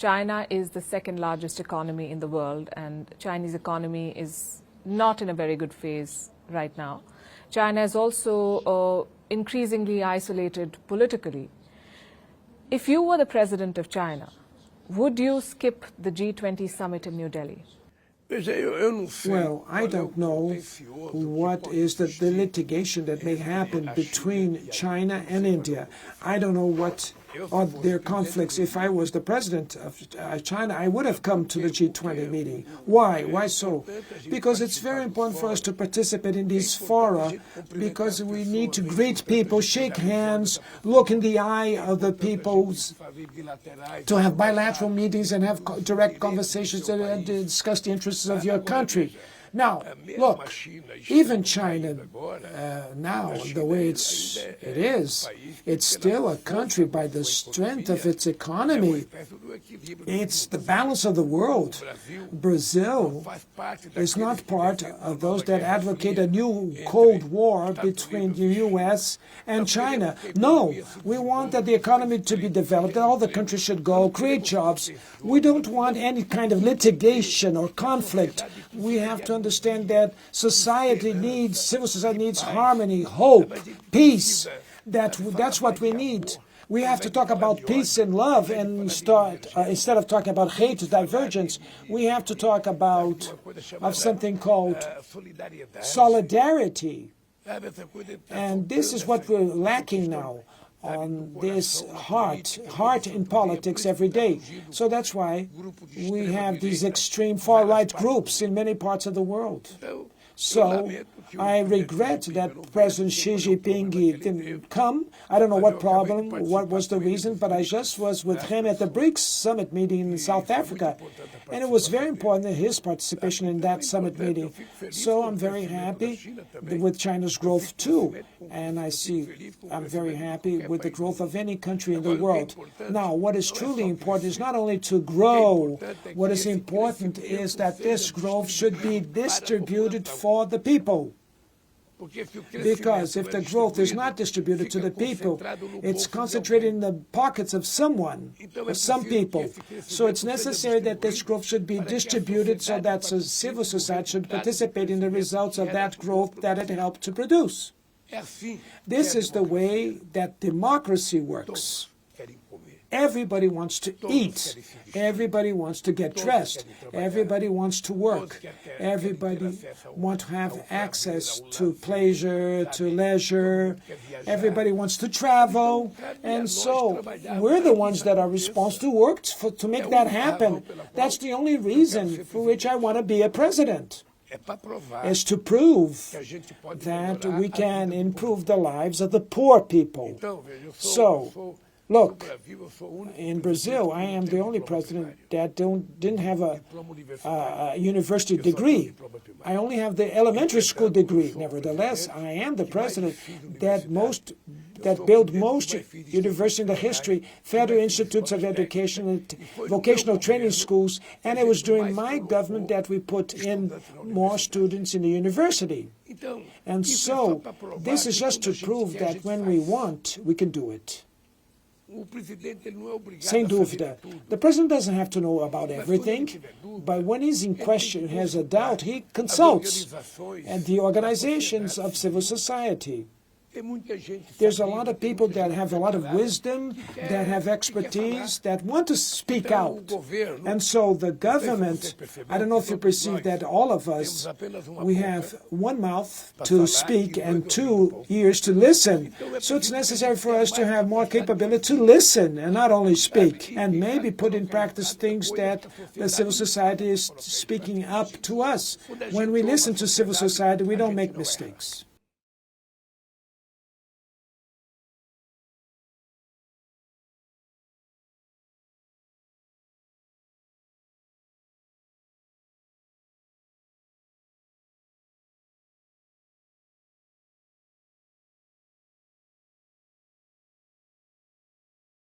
China is the second largest economy in the world, and Chinese economy is not in a very good phase right now. China is also increasingly isolated politically. If you were the president of China, would you skip the G20 Summit in New Delhi? Well, I don't know what is the litigation that may happen between China and India. I don't know what are their conflicts. If I was the president of China, I would have come to the G20 meeting. Why? Why so? Because it's very important for us to participate in these fora, because we need to greet people, shake hands, look in the eye of the people, to have bilateral meetings and have direct conversations and discuss the interests of your country. Now, look, even China now, the way it is, it's still a country by the strength of its economy. It's the balance of the world. Brazil is not part of those that advocate a new Cold War between the U.S. and China. No, we want that the economy to be developed, that all the countries should go, create jobs. We don't want any kind of litigation or conflict. We have to understand that society needs, civil society needs harmony, hope, peace. That's what we need. We have to talk about peace and love and start, instead of talking about hate, divergence, we have to talk about something called solidarity. And this is what we're lacking now, on this heart in politics every day. So that's why we have these extreme far-right groups in many parts of the world. So I regret that President Xi Jinping didn't come. I don't know what problem, what was the reason, but I just was with him at the BRICS Summit meeting in South Africa. And it was very important his participation in that summit meeting. So I'm very happy with China's growth too. And I'm very happy with the growth of any country in the world. Now, what is truly important is not only to grow. What is important is that this growth should be distributed for the people. Because if the growth is not distributed to the people, it's concentrated in the pockets of someone, or some people. So it's necessary that this growth should be distributed so that civil society should participate in the results of that growth that it helped to produce. This is the way that democracy works. Everybody wants to eat. Everybody wants to get dressed. Everybody wants to work. Everybody wants to have access to pleasure, to leisure. Everybody wants to travel. And so we're the ones that are responsible to work to make that happen. That's the only reason for which I want to be a president, is to prove that we can improve the lives of the poor people. So, look, in Brazil, I am the only president that didn't have a university degree. I only have the elementary school degree. Nevertheless, I am the president that built most universities in the history, federal institutes of education, and vocational training schools, and it was during my government that we put in more students in the university. And so, this is just to prove that when we want, we can do it. Sem dúvida. The president doesn't have to know about everything, but when he's in question, has a doubt, he consults and the organizations of civil society. There's a lot of people that have a lot of wisdom, that have expertise, that want to speak out. And so the government, I don't know if you perceive that all of us, we have one mouth to speak and 2 ears to listen. So it's necessary for us to have more capability to listen and not only speak, and maybe put in practice things that the civil society is speaking up to us. When we listen to civil society, we don't make mistakes.